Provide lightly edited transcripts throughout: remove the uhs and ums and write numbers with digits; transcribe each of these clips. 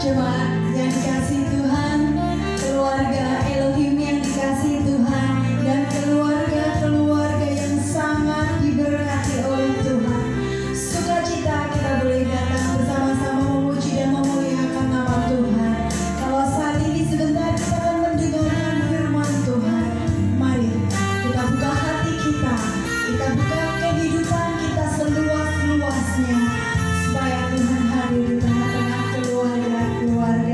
Jemaat yang dikasih Tuhan, keluarga Elohim yang dikasih Tuhan, dan keluarga-keluarga yang sangat diberkati oleh Tuhan. Sukacita kita boleh datang bersama-sama memuji dan memuliakan nama Tuhan. Kalau saat ini sebentar kita akan mendengarkan firman Tuhan, mari kita buka hati kita buka kehidupan kita seluas-luasnya, supaya Tuhan hadir di tengah-tengah keluarga-keluarga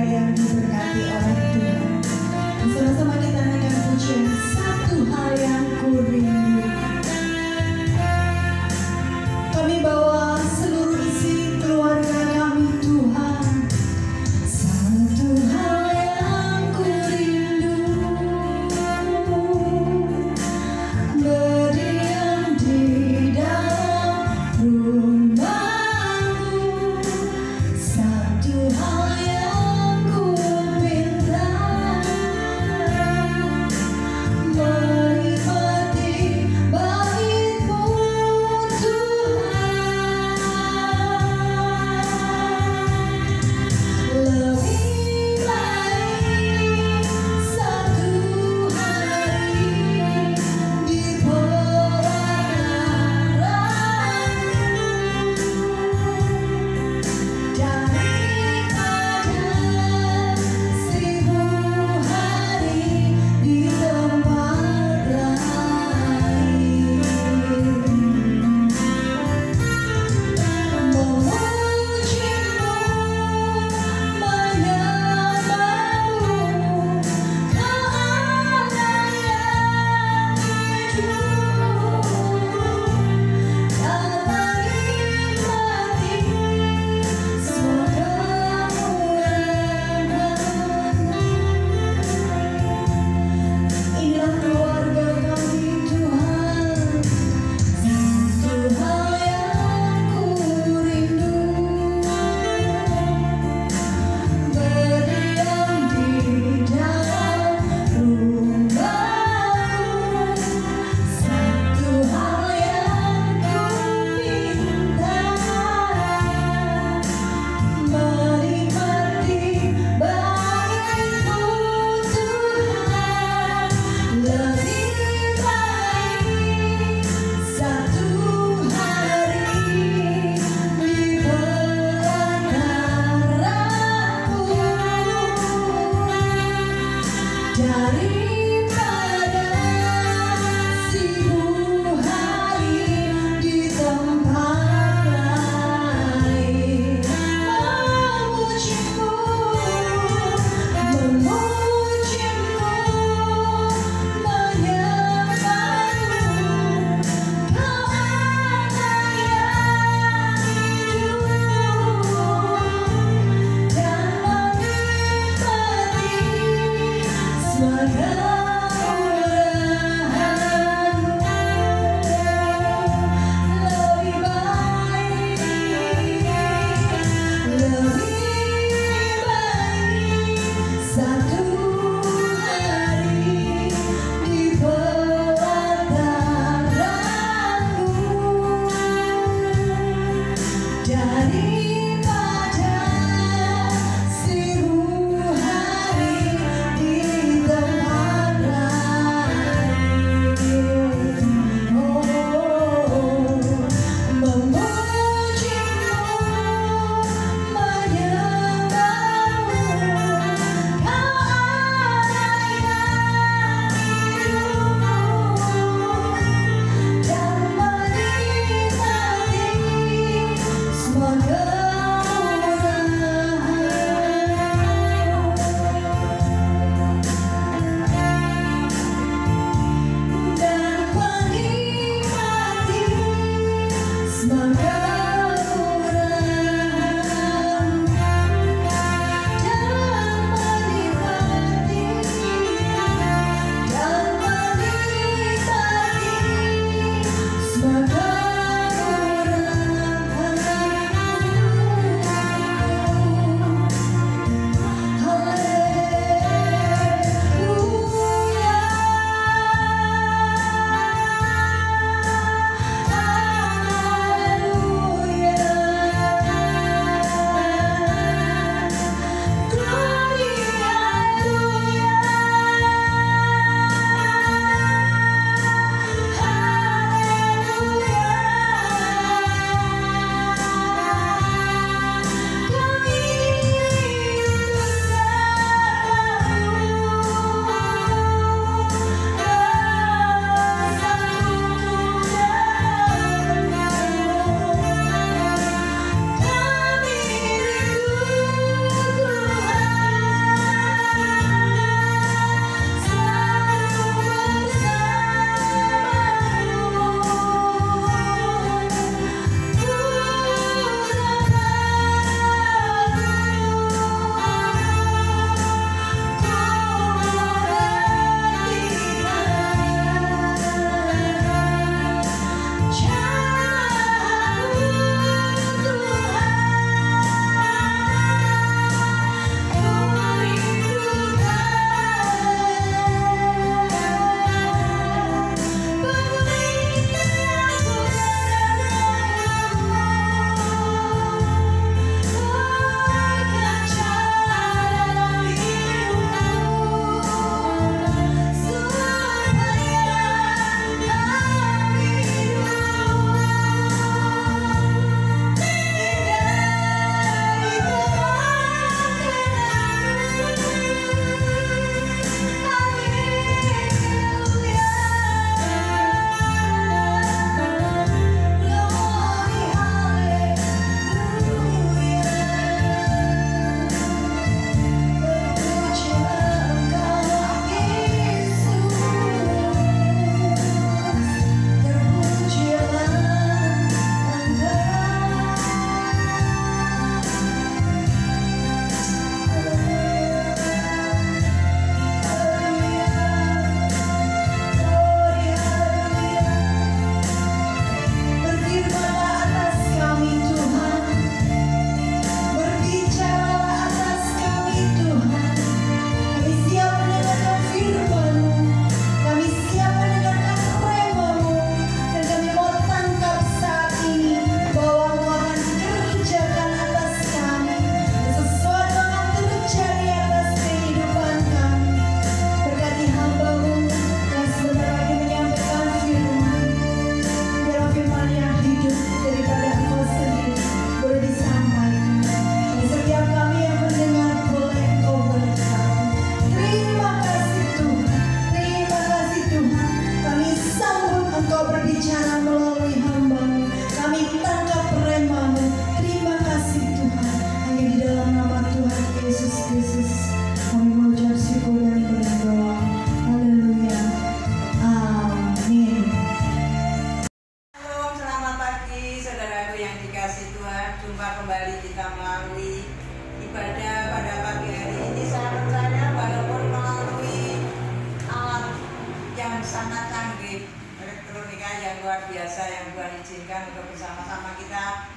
luar biasa yang Tuhan izinkan untuk bersama-sama kita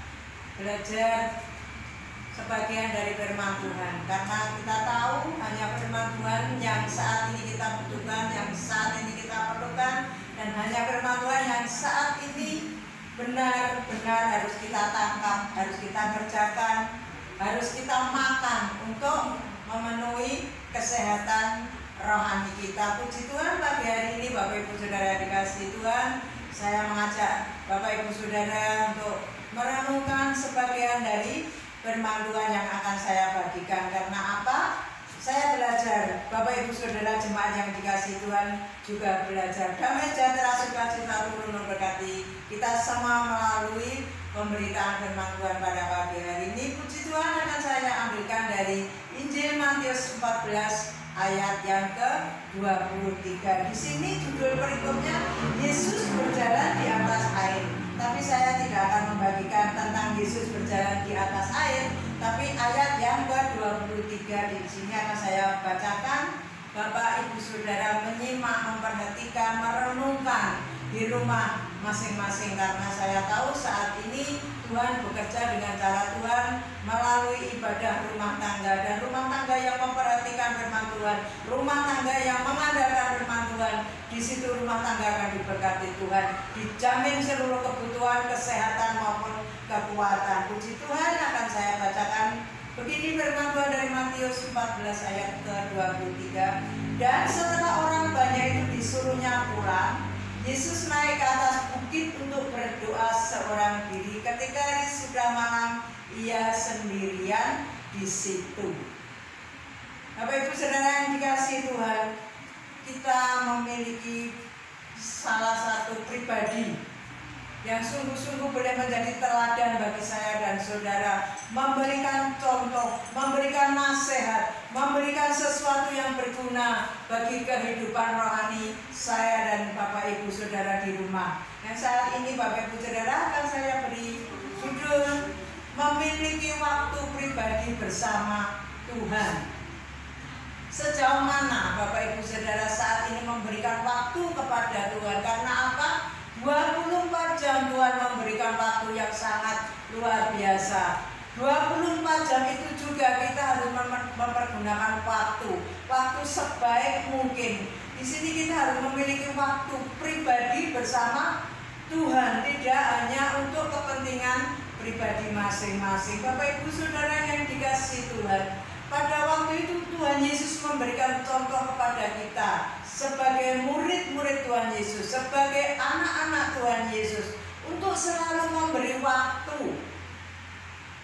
belajar sebagian dari firman Tuhan, karena kita tahu hanya firman Tuhan yang saat ini kita butuhkan, yang saat ini kita perlukan, dan hanya firman Tuhan yang saat ini benar-benar harus kita tangkap, harus kita kerjakan, harus kita makan untuk memenuhi kesehatan rohani kita. Puji Tuhan, pagi hari ini Bapak Ibu Saudara dikasihi Tuhan, saya mengajak Bapak Ibu Saudara untuk merenungkan sebagian dari firman Tuhan yang akan saya bagikan. Karena apa? Saya belajar, Bapak Ibu Saudara jemaat yang dikasihi Tuhan juga belajar. Damai sejahtera sukacita turun memberkati kita semua melalui pemberitaan firman Tuhan pada pagi hari ini. Puji Tuhan, akan saya ambilkan dari Injil Matius 14 ayat yang ke-23. Di sini judul perikopnya Yesus berjalan di atas air. Tapi saya tidak akan membagikan tentang Yesus berjalan di atas air, tapi ayat yang ke-23 di sini akan saya bacakan. Bapak Ibu Saudara menyimak, memperhatikan, merenungkan di rumah masing-masing, karena saya tahu saat ini Tuhan bekerja dengan cara Tuhan melalui ibadah rumah tangga, dan rumah tangga yang memperhatikan firman Tuhan, rumah tangga yang mengandalkan firman Tuhan, di situ rumah tangga akan diberkati Tuhan, dijamin seluruh kebutuhan kesehatan maupun kekuatan. Puji Tuhan, akan saya bacakan begini firman Tuhan dari Matius 14 ayat ke-23. Dan setelah orang banyak itu disuruhnya pulang, Yesus naik ke atas bukit untuk berdoa seorang diri. Ketika hari sudah malam, ia sendirian di situ. Bapak Ibu Saudara yang dikasihi Tuhan, kita memiliki salah satu pribadi yang sungguh-sungguh boleh menjadi teladan bagi saya dan saudara, memberikan contoh, memberikan nasihat, memberikan sesuatu yang berguna bagi kehidupan rohani saya dan Bapak Ibu Saudara di rumah. Yang saat ini Bapak Ibu Saudara akan saya beri judul memiliki waktu pribadi bersama Tuhan. Sejauh mana Bapak Ibu Saudara saat ini memberikan waktu kepada Tuhan? Karena apa? 24 jam Tuhan memberikan waktu yang sangat luar biasa. 24 jam itu juga kita harus mempergunakan waktu sebaik mungkin. Di sini kita harus memiliki waktu pribadi bersama Tuhan, tidak hanya untuk kepentingan pribadi masing-masing. Bapak Ibu Saudara yang dikasihi Tuhan, pada waktu itu Tuhan Yesus memberikan contoh kepada kita sebagai murid-murid Tuhan Yesus, sebagai anak-anak Tuhan Yesus, untuk selalu memberi waktu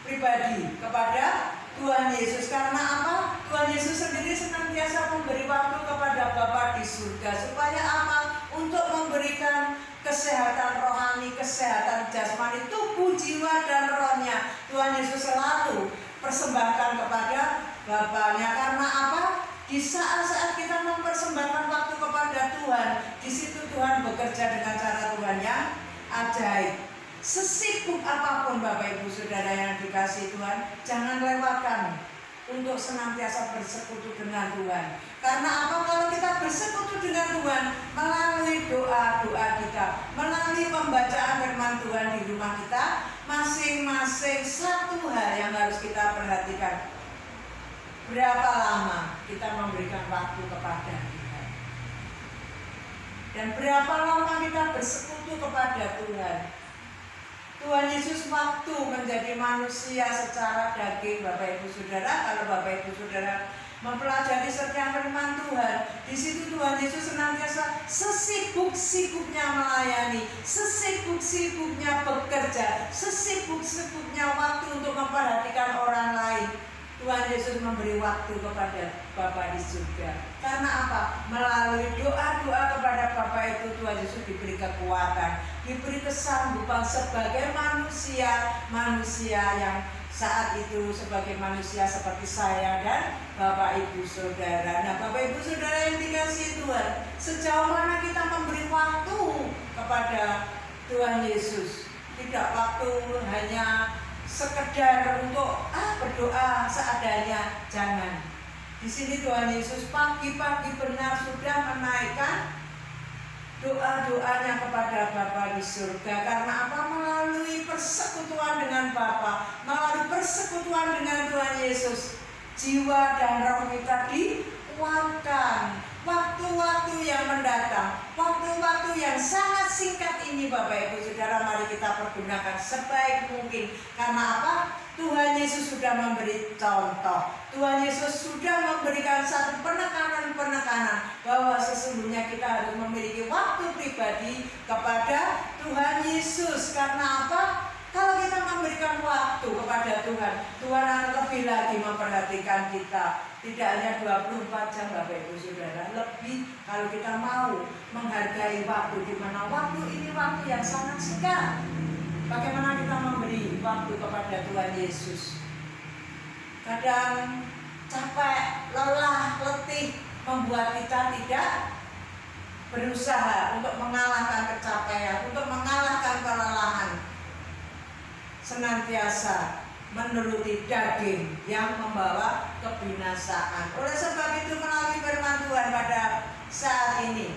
pribadi kepada Tuhan Yesus. Karena apa? Tuhan Yesus sendiri senantiasa memberi waktu kepada Bapa di surga. Supaya apa? Untuk memberikan kesehatan rohani, kesehatan jasmani, tubuh, jiwa, dan rohnya. Tuhan Yesus selalu persembahkan kepada Bapaknya. Karena apa? Di saat-saat kita mempersembahkan waktu kepada Tuhan, di situ Tuhan bekerja dengan cara Tuhan yang ajaib. Sesibuk apapun Bapak Ibu Saudara yang dikasihi Tuhan, jangan lewatkan untuk senantiasa bersekutu dengan Tuhan. Karena apa? Kalau kita bersekutu dengan Tuhan melalui doa-doa kita, melalui pembacaan firman Tuhan di rumah kita, masing-masing satu hal yang harus kita perhatikan. Berapa lama kita memberikan waktu kepada Tuhan, dan berapa lama kita bersekutu kepada Tuhan. Tuhan Yesus waktu menjadi manusia secara daging, Bapak Ibu Saudara, kalau Bapak Ibu Saudara mempelajari setiap firman Tuhan, di situ Tuhan Yesus senantiasa sesibuk-sibuknya melayani, sesibuk-sibuknya bekerja, sesibuk-sibuknya waktu untuk memperhatikan orang lain. Tuhan Yesus memberi waktu kepada Bapa di surga. Karena apa? Melalui doa-doa kepada Bapa itu Tuhan Yesus diberi kekuatan, diberi kesanggupan sebagai manusia yang saat itu sebagai manusia seperti saya dan Bapak Ibu Saudara. Nah, Bapak Ibu Saudara yang dikasihi Tuhan, sejauh mana kita memberi waktu kepada Tuhan Yesus? Tidak waktu hanya sekedar untuk berdoa seadanya, jangan. Di sini Tuhan Yesus pagi-pagi benar sudah menaikkan doa-doanya kepada Bapa di surga. Karena apa? Melalui persekutuan dengan Bapa, melalui persekutuan dengan Tuhan Yesus, jiwa dan roh kita dikuatkan. Waktu-waktu yang mendatang, waktu-waktu yang sangat singkat ini Bapak Ibu Saudara, mari kita pergunakan sebaik mungkin. Karena apa? Tuhan Yesus sudah memberi contoh. Tuhan Yesus sudah memberikan satu penekanan-penekanan bahwa sesungguhnya kita harus memiliki waktu pribadi kepada Tuhan Yesus. Karena apa? Kalau kita memberikan waktu kepada Tuhan, Tuhan akan lebih lagi memperhatikan kita. Tidak hanya 24 jam Bapak Ibu Saudara, lebih kalau kita mau menghargai waktu, di mana waktu ini waktu yang sangat singkat. Bagaimana kita memberi waktu kepada Tuhan Yesus? Kadang capek, lelah, letih membuat kita tidak berusaha untuk mengalahkan kecapaian, untuk mengalahkan kelelahan. Senantiasa menuruti daging yang membawa kebinasaan. Oleh sebab itu, melalui firman Tuhan pada saat ini,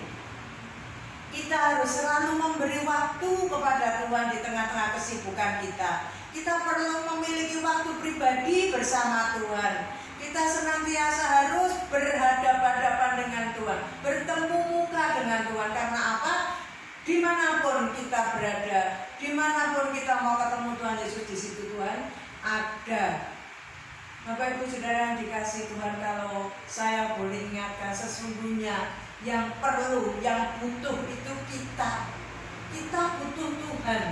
kita harus selalu memberi waktu kepada Tuhan di tengah-tengah kesibukan kita. Kita perlu memiliki waktu pribadi bersama Tuhan. Kita senantiasa harus berhadapan-hadapan dengan Tuhan, bertemu muka dengan Tuhan. Karena apa? Dimanapun kita berada, dimanapun kita mau ketemu Tuhan Yesus, di situ Tuhan ada. Bapak Ibu Saudara yang dikasihi Tuhan, kalau saya boleh ingatkan, sesungguhnya yang perlu, yang butuh itu kita. Kita butuh Tuhan.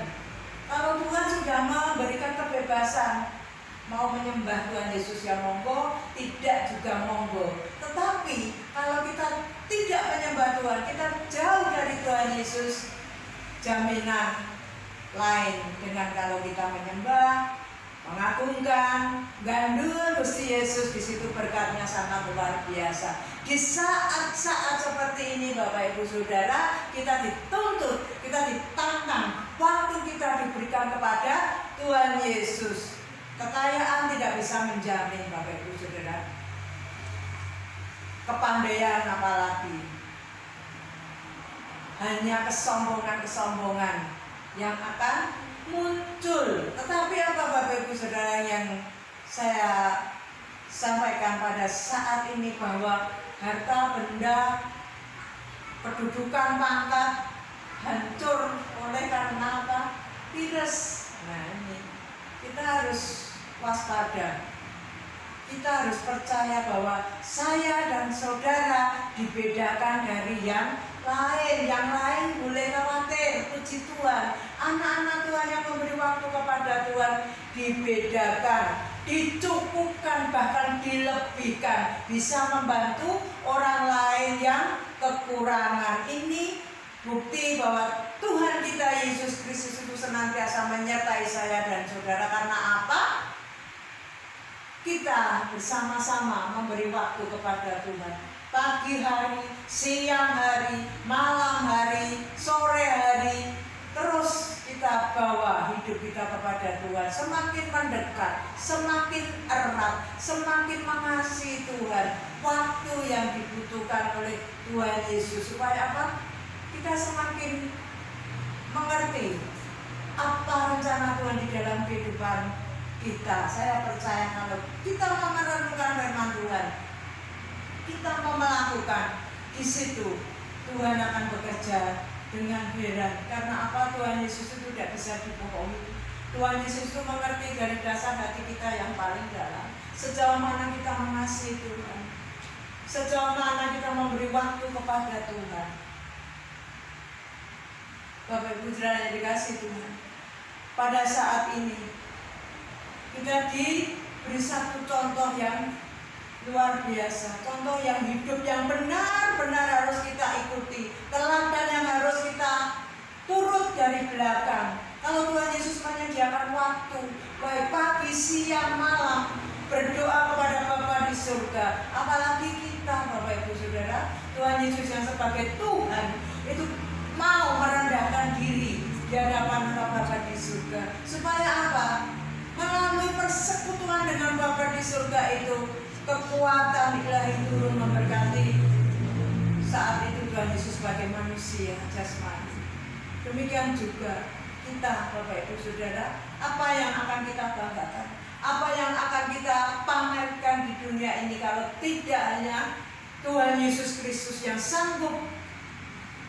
Kalau Tuhan sudah memberikan kebebasan, mau menyembah Tuhan Yesus ya monggo, tidak juga monggo. Tetapi kalau kita tidak menyembah Tuhan, kita jauh dari Tuhan Yesus, jaminan lain dengan kalau kita menyembah, mengagungkan, gandul Gusti Yesus, di situ berkatnya sangat luar biasa. Di saat-saat seperti ini Bapak Ibu Saudara, kita dituntut, kita ditantang, waktu kita diberikan kepada Tuhan Yesus. Kekayaan tidak bisa menjamin Bapak Ibu Saudara, kepandaian apalagi, hanya kesombongan-kesombongan yang akan muncul. Tetapi apa Bapak Ibu Saudara yang saya sampaikan pada saat ini, bahwa harta benda, kedudukan, pangkat hancur oleh karena apa? Virus. Nah ini kita harus waspada. Kita harus percaya bahwa saya dan saudara dibedakan dari yang lain. Yang lain boleh khawatir, puji Tuhan. Anak-anak Tuhan yang memberi waktu kepada Tuhan dibedakan, dicukupkan, bahkan dilebihkan, bisa membantu orang lain yang kekurangan. Ini bukti bahwa Tuhan kita Yesus Kristus itu senantiasa menyertai saya dan saudara. Karena apa? Kita bersama-sama memberi waktu kepada Tuhan. Pagi hari, siang hari, malam hari, sore hari, terus kita bawa hidup kita kepada Tuhan. Semakin mendekat, semakin erat, semakin mengasihi Tuhan. Waktu yang dibutuhkan oleh Tuhan Yesus, supaya apa? Kita semakin mengerti apa rencana Tuhan di dalam kehidupan kita. Saya percaya kalau kita mau merenungkan firman Tuhan, kita mau melakukan, di situ Tuhan akan bekerja dengan heran. Karena apa? Tuhan Yesus itu tidak bisa dibohongi. Tuhan Yesus itu mengerti dari dasar hati kita yang paling dalam, sejauh mana kita mengasihi Tuhan, sejauh mana kita memberi waktu kepada Tuhan. Bapak Ibu Saudara yang dikasihi Tuhan, pada saat ini kita diberi satu contoh yang luar biasa, contoh yang hidup, yang benar-benar harus kita ikuti, teladan yang harus kita turut dari belakang. Kalau Tuhan Yesus menyediakan waktu, baik pagi, siang, malam, berdoa kepada Bapa di surga, apalagi kita Bapak Ibu Saudara, Tuhan Yesus yang sebagai Tuhan itu mau merendahkan diri di hadapan Bapa di surga. Supaya apa? Melalui persekutuan dengan Bapa di surga itu, kekuatan ilahi turun memberkati saat itu Tuhan Yesus sebagai manusia jasmani. Demikian juga kita, Bapak Ibu Saudara, apa yang akan kita banggakan, apa yang akan kita pamerkan di dunia ini kalau tidak hanya Tuhan Yesus Kristus yang sanggup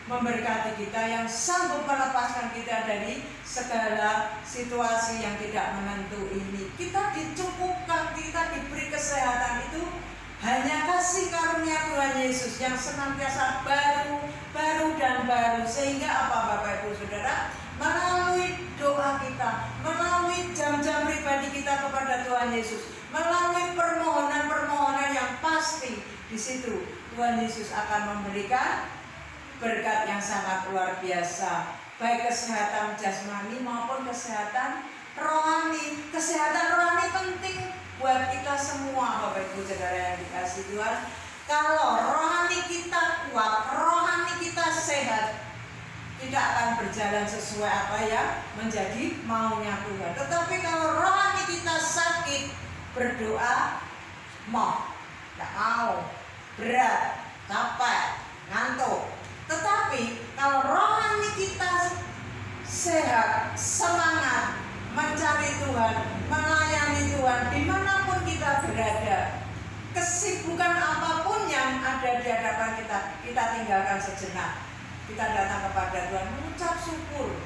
memberkati kita, yang sanggup melepaskan kita dari segala situasi yang tidak menentu ini. Kita dicukupkan, kita diberi kesehatan itu hanya kasih karunia Tuhan Yesus yang senantiasa baru dan baru. Sehingga apa Bapak Ibu Saudara? Melalui doa kita, melalui jam-jam pribadi kita kepada Tuhan Yesus, melalui permohonan-permohonan yang pasti, di situ Tuhan Yesus akan memberikan berkat yang sangat luar biasa, baik kesehatan jasmani maupun kesehatan rohani. Kesehatan rohani penting buat kita semua, Bapak Ibu Saudara yang dikasih Tuhan. Kalau rohani kita kuat, rohani kita sehat, tidak akan berjalan sesuai apa yang menjadi maunya Tuhan. Tetapi kalau rohani kita sakit, berdoa tidak mau, berat, capek, ngantuk. Tetapi kalau rohani kita sehat, semangat, mencari Tuhan, melayani Tuhan dimanapun kita berada, kesibukan apapun yang ada di hadapan kita tinggalkan sejenak. Kita datang kepada Tuhan, mengucap syukur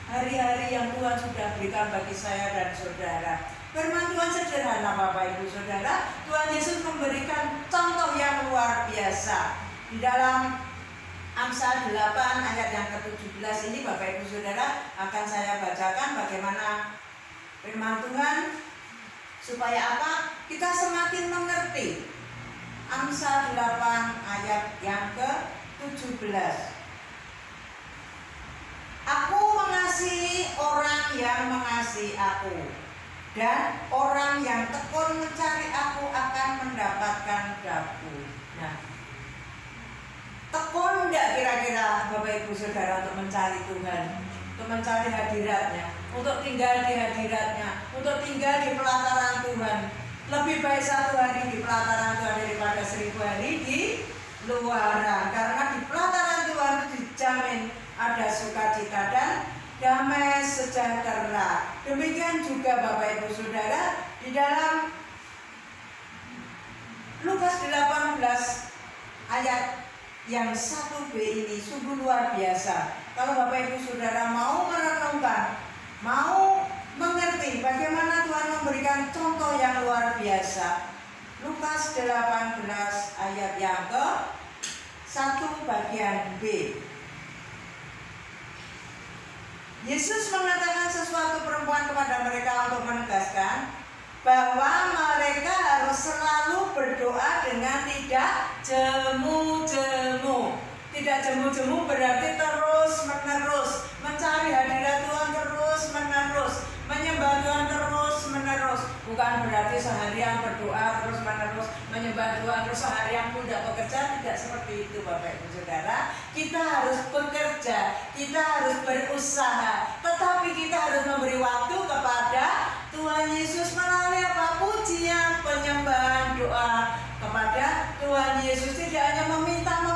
hari-hari yang Tuhan sudah berikan bagi saya dan saudara. Firman Tuhan sederhana Bapak Ibu Saudara. Tuhan Yesus memberikan contoh yang luar biasa di dalam Amsal 8 ayat yang ke-17 ini. Bapak Ibu Saudara, akan saya bacakan bagaimana firman Tuhan supaya apa? Kita semakin mengerti. Amsal 8 ayat yang ke-17. Aku mengasihi orang yang mengasihi aku, dan orang yang tekun mencari aku akan mendapatkan daku. Nah, tekun enggak kira-kira Bapak Ibu Saudara untuk mencari Tuhan, untuk mencari hadiratnya, untuk tinggal di hadiratnya, untuk tinggal di pelataran Tuhan. Lebih baik 1 hari di pelataran Tuhan daripada 1000 hari di luaran. Karena di pelataran Tuhan dijamin ada sukacita dan damai sejahtera. Demikian juga Bapak Ibu Saudara di dalam Lukas 18 ayat yang 1b ini sungguh luar biasa. Kalau Bapak Ibu Saudara mau merenungkan, mau mengerti bagaimana Tuhan memberikan contoh yang luar biasa. Lukas 18 ayat yang ke-1 bagian B. Yesus mengatakan sesuatu perempuan kepada mereka untuk menegaskan bahwa mereka harus selalu berdoa dengan tidak jemu-jemu. Tidak jemu-jemu berarti terus-menerus mencari hadirat Tuhan, terus-menerus menyembah Tuhan, terus-menerus. Bukan berarti seharian berdoa terus-menerus menyembah Tuhan, terus seharian pun tidak bekerja. Tidak seperti itu Bapak Ibu Saudara. Kita harus bekerja, kita harus berusaha, tetapi kita harus memberi waktu kepada Tuhan Yesus melalui apa? Pujian, penyembahan, doa kepada Tuhan Yesus. Tidak hanya meminta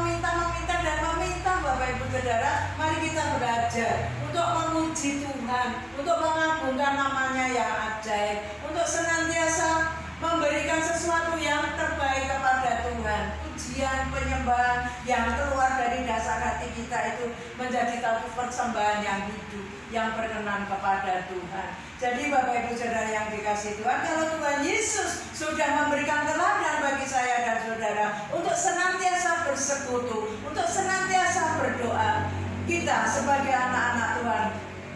dan meminta Bapak Ibu Saudara. Mari kita belajar untuk memuji Tuhan, untuk mengagungkan namanya yang ajaib, untuk senantiasa memberikan sesuatu yang terbaik kepada Tuhan. Pujian, penyembahan yang keluar dari dasar hati kita itu menjadi satu persembahan yang hidup, yang berkenan kepada Tuhan. Jadi Bapak Ibu Saudara yang dikasihi Tuhan, kalau Tuhan Yesus sudah memberikan teladan bagi saya dan saudara untuk senantiasa bersekutu, untuk senantiasa berdoa, kita sebagai anak-anak Tuhan,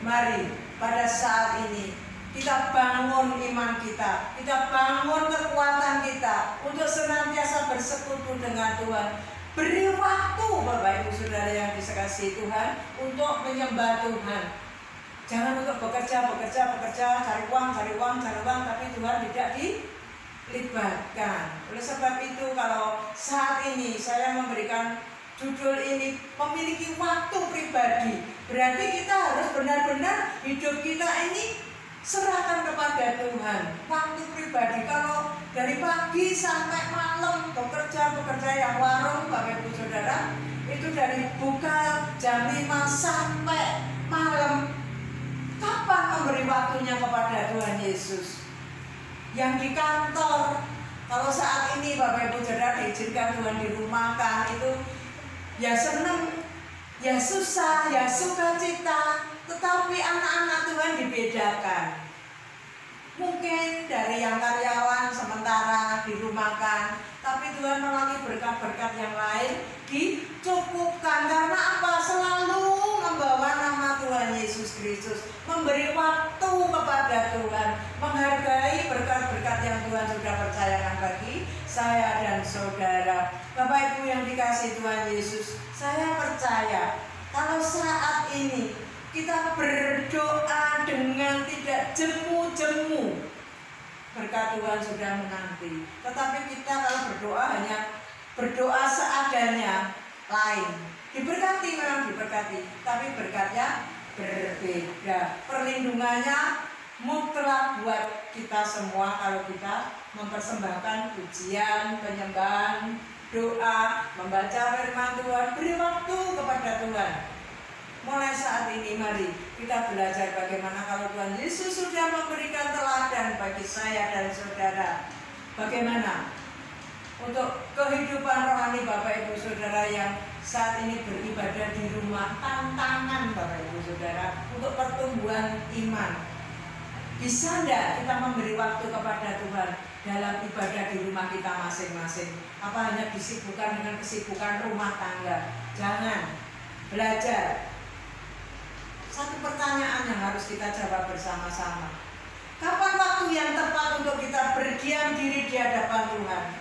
mari pada saat ini kita bangun iman kita bangun kekuatan kita untuk senantiasa bersekutu dengan Tuhan. Beri waktu Bapak Ibu Saudara yang dikasihi Tuhan untuk menyembah Tuhan. Jangan untuk bekerja, cari uang, tapi Tuhan tidak dilibatkan. Oleh sebab itu, kalau saat ini saya memberikan judul ini, memiliki waktu pribadi, berarti kita harus benar-benar hidup kita ini serahkan kepada Tuhan. Waktu pribadi, kalau dari pagi pagi sampai malam, pekerja yang warung, Bapak Ibu Saudara, itu dari buka jam 5 sampai malam. Kapan memberi waktunya kepada Tuhan Yesus? Yang di kantor, kalau saat ini Bapak Ibu Saudara diizinkan Tuhan dirumahkan, itu ya senang, ya susah, ya sukacita, tetapi anak-anak Tuhan dibedakan. Mungkin dari yang karyawan sementara dirumahkan, tapi Tuhan melalui berkat-berkat yang lain dicukupkan. Karena apa? Selalu membawa nama Tuhan Yesus Kristus, memberi waktu kepada Tuhan, menghargai berkat-berkat yang Tuhan sudah percayakan bagi saya dan saudara. Bapak Ibu yang dikasihi Tuhan Yesus, saya percaya kalau saat ini kita berdoa dengan tidak jemu-jemu, berkat Tuhan sudah menanti. Tetapi kita kalau berdoa hanya berdoa seadanya, lain. Diberkati memang diberkati, tapi berkatnya berbeda. Perlindungannya mutlak buat kita semua kalau kita mempersembahkan pujian, penyembahan, doa, membaca firman Tuhan, beri waktu kepada Tuhan. Mulai saat ini mari kita belajar bagaimana kalau Tuhan Yesus sudah memberikan teladan bagi saya dan saudara. Bagaimana untuk kehidupan rohani Bapak Ibu Saudara yang saat ini beribadah di rumah, tantangan Bapak Ibu Saudara untuk pertumbuhan iman. Bisa enggak kita memberi waktu kepada Tuhan dalam ibadah di rumah kita masing-masing? Apa hanya disibukkan dengan kesibukan rumah tangga? Jangan. Belajar. Satu pertanyaan yang harus kita jawab bersama-sama. Kapan waktu yang tepat untuk kita berdiam diri di hadapan Tuhan?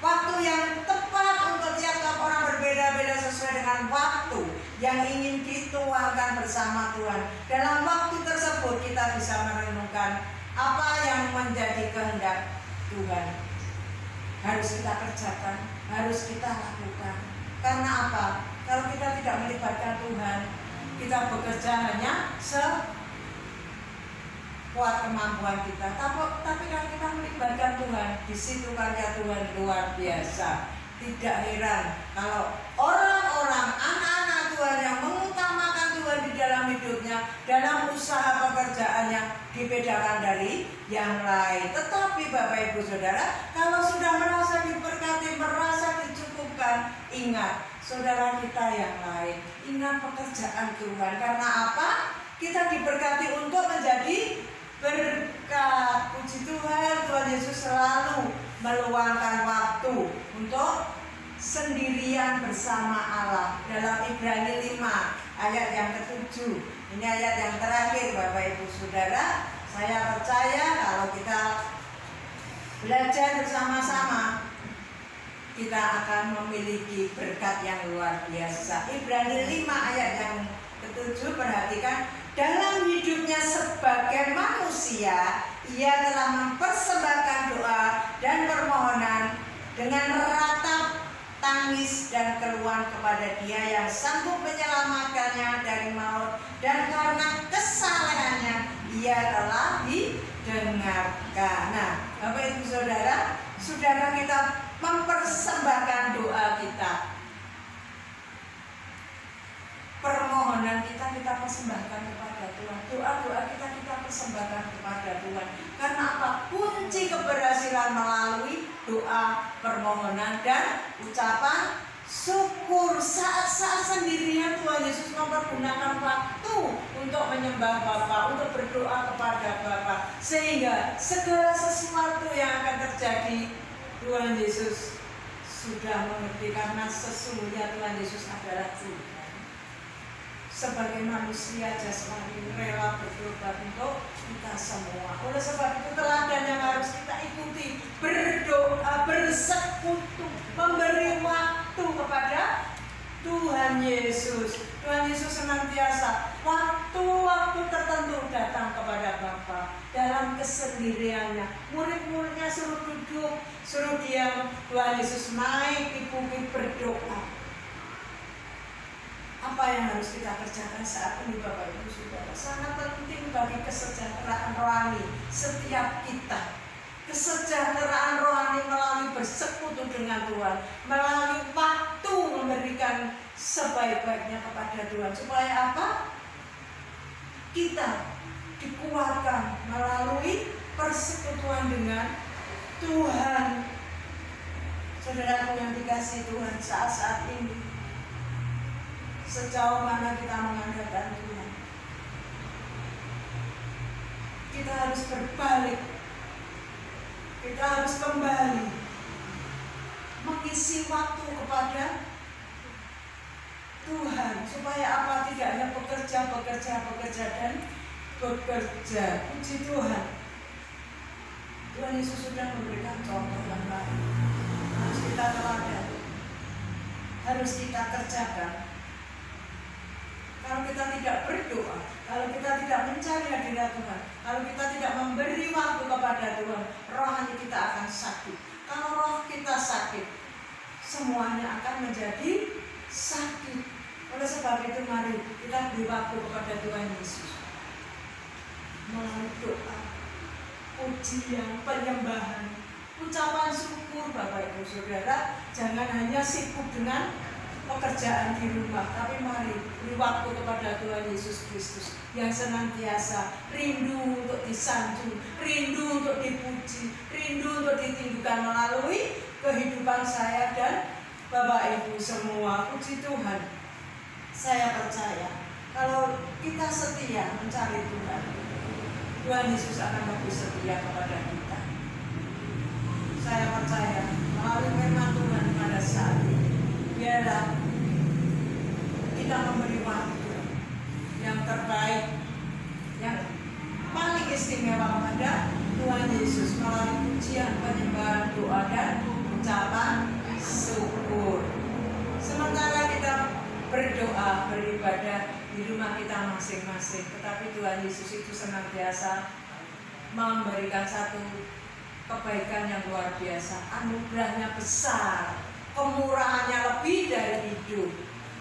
Waktu yang tepat untuk tiap-tiap orang berbeda-beda sesuai dengan waktu yang ingin dituangkan bersama Tuhan. Dalam waktu tersebut kita bisa merenungkan apa yang menjadi kehendak Tuhan. Harus kita kerjakan, harus kita lakukan. Karena apa? Kalau kita tidak melibatkan Tuhan, kita bekerja hanya sekuat kemampuan kita. Tapi kalau kita melibatkan Tuhan, di situ karya Tuhan luar biasa. Tidak heran kalau orang-orang, anak-anak Tuhan yang mengutamakan Tuhan di dalam hidupnya, dalam usaha pekerjaannya dibedakan dari yang lain. Tetapi Bapak Ibu Saudara, kalau sudah merasa diberkati, merasa dicukupkan, ingat saudara kita yang lain, ingat pekerjaan Tuhan. Karena apa? Kita diberkati untuk menjadi berkat. Puji Tuhan, Tuhan Yesus selalu meluangkan waktu untuk sendirian bersama Allah. Dalam Ibrani 5 ayat yang ke-7, ini ayat yang terakhir Bapak Ibu Saudara. Saya percaya kalau kita belajar bersama-sama, kita akan memiliki berkat yang luar biasa. Ibrani 5 ayat yang ke-7, perhatikan. Dalam hidupnya sebagai manusia, ia telah mempersembahkan doa dan permohonan dengan ratap tangis dan keluhan kepada Dia yang sanggup menyelamatkannya dari maut, dan karena kesalehannya ia telah didengarkan. Nah, Bapak Ibu Saudara, sudahkah kita mempersembahkan doa kita? Permohonan kita persembahkan kepada Tuhan. Doa-doa kita persembahkan kepada Tuhan. Karena apa? Kunci keberhasilan melalui doa, permohonan, dan ucapan syukur. Saat-saat sendirian Tuhan Yesus mempergunakan waktu untuk menyembah Bapa, untuk berdoa kepada Bapa, sehingga segala sesuatu yang akan terjadi Tuhan Yesus sudah mengerti. Karena sesungguhnya Tuhan Yesus adalah Tuhan. Sebagai manusia jasmani rela berkorban untuk kita semua. Oleh sebab itu teladan yang harus kita ikuti, berdoa, bersekutu, memberi waktu kepada Tuhan Yesus. Tuhan Yesus senantiasa waktu-waktu tertentu datang kepada Bapa dalam kesendiriannya. Murid-muridnya suruh duduk, suruh diam. Tuhan Yesus naik di bukit berdoa. Apa yang harus kita kerjakan saat ini Bapak Ibu Saudara? Sangat penting bagi kesejahteraan rohani setiap kita. Kesejahteraan rohani melalui Tuhan, melalui waktu memberikan sebaik-baiknya kepada Tuhan. Supaya apa? Kita dikuatkan melalui persekutuan dengan Tuhan. Saudaraku yang dikasihi Tuhan, saat-saat ini sejauh mana kita mengandalkan Tuhan, kita harus berbalik, kita harus kembali mengisi waktu kepada Tuhan. Supaya apa? Tidak hanya bekerja dan bekerja. Puji Tuhan. Tuhan Yesus sudah memberikan contoh yang baik. Harus kita teladan, harus kita kerjakan. Kalau kita tidak berdoa, kalau kita tidak mencari hadirat Tuhan, kalau kita tidak memberi waktu kepada Tuhan, rohani kita akan sakit. Kalau roh kita sakit, semuanya akan menjadi sakit. Oleh sebab itu mari kita beri waktu kepada Tuhan Yesus melalui doa, pujian, penyembahan, ucapan syukur. Bapak Ibu Saudara, jangan hanya sibuk dengan pekerjaan di rumah, tapi mari beri waktu kepada Tuhan Yesus Kristus yang senantiasa rindu untuk disanjung, rindu untuk dipuji, rindu untuk ditinggikan melalui kehidupan saya dan Bapak Ibu semua. Puji Tuhan. Saya percaya kalau kita setia mencari Tuhan, Tuhan Yesus akan lebih setia kepada kita. Saya percaya melalui firman Tuhan pada saat ini, biarlah kita memberi waktu yang terbaik, yang paling istimewa kepada Tuhan Yesus melalui pujian, penyembahan, doa dan ucapan syukur. Sementara kita berdoa, beribadah di rumah kita masing-masing, tetapi Tuhan Yesus itu senantiasa memberikan satu kebaikan yang luar biasa, anugerahnya besar, kemurahannya lebih dari hidup.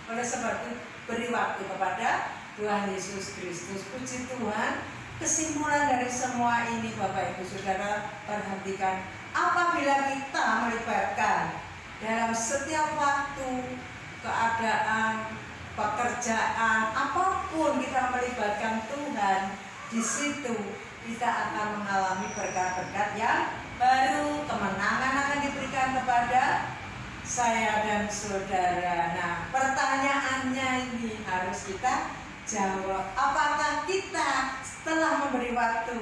Oleh sebab itu beri waktu kepada Tuhan Yesus Kristus. Puji Tuhan. Kesimpulan dari semua ini Bapak Ibu Saudara, perhatikan, apabila kita melibatkan dalam setiap waktu, keadaan, pekerjaan, apapun kita melibatkan Tuhan, di situ kita akan mengalami berkat-berkat yang baru, kemenangan akan diberikan kepada saya dan saudara. Nah, pertanyaannya ini harus kita jawab. Apakah kita setelah memberi waktu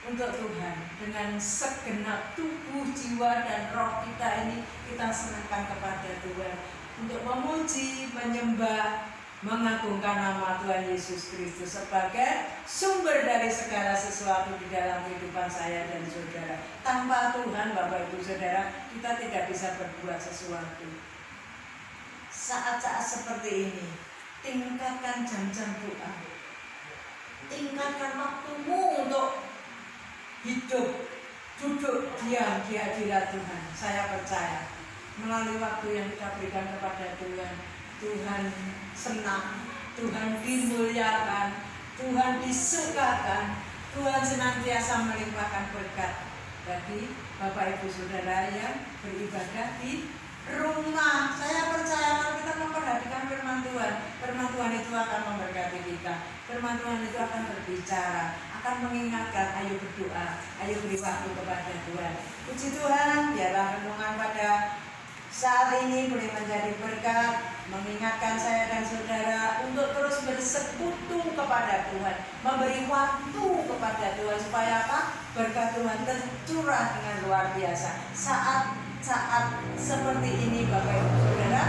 untuk Tuhan dengan segenap tubuh, jiwa, dan roh kita ini, kita serahkan kepada Tuhan untuk memuji, menyembah, mengagungkan nama Tuhan Yesus Kristus sebagai sumber dari segala sesuatu di dalam kehidupan saya dan saudara. Tanpa Tuhan, Bapak Ibu Saudara, kita tidak bisa berbuat sesuatu. Saat-saat seperti ini, tingkatkan jam-jam doa, tingkatkan waktumu untuk hidup, duduk diam di hadirat Tuhan. Saya percaya melalui waktu yang kita berikan kepada Tuhan, Tuhan senang, Tuhan dimuliakan, Tuhan disukakan, Tuhan senantiasa melimpahkan berkat bagi Bapak Ibu Saudara yang beribadah di rumah. Saya percaya kalau kita memperhatikan firman Tuhan itu akan memberkati kita. Firman Tuhan itu akan berbicara, akan mengingatkan, ayo berdoa, ayo beri waktu kepada Tuhan. Puji Tuhan, biarlah renungan pada saat ini boleh menjadi berkat, mengingatkan saya dan saudara untuk terus bersekutu kepada Tuhan, memberi waktu kepada Tuhan, supaya apa? Berkat Tuhan tercurah dengan luar biasa. Saat seperti ini Bapak Ibu Saudara,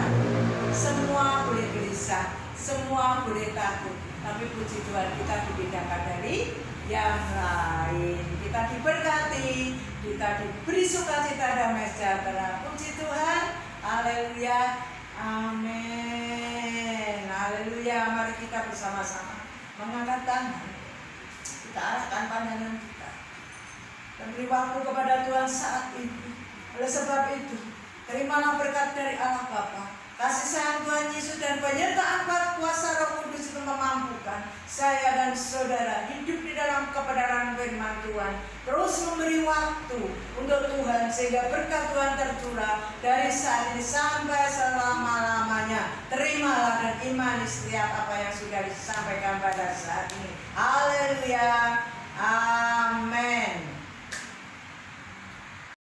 semua boleh gelisah, semua boleh takut, tapi puji Tuhan kita dipindahkan dari yang lain. Kita diberkati, kita diberi sukacita damai sejahtera. Puji Tuhan, haleluya, amin, haleluya. Mari kita bersama-sama mengangkat tangan, kita arahkan pandangan kita dan beri waktu kepada Tuhan saat ini. Oleh sebab itu, terimalah berkat dari Allah Bapa, kasih sayang Tuhan Yesus, dan penyertaan kuasa Roh Kudus itu memampukan saya dan saudara hidup di dalam kebenaran firman Tuhan, terus memberi waktu untuk Tuhan sehingga berkat Tuhan tercurah dari saat ini sampai selama-lamanya. Terimalah dan imani setiap apa yang sudah disampaikan pada saat ini. Haleluya. Amin.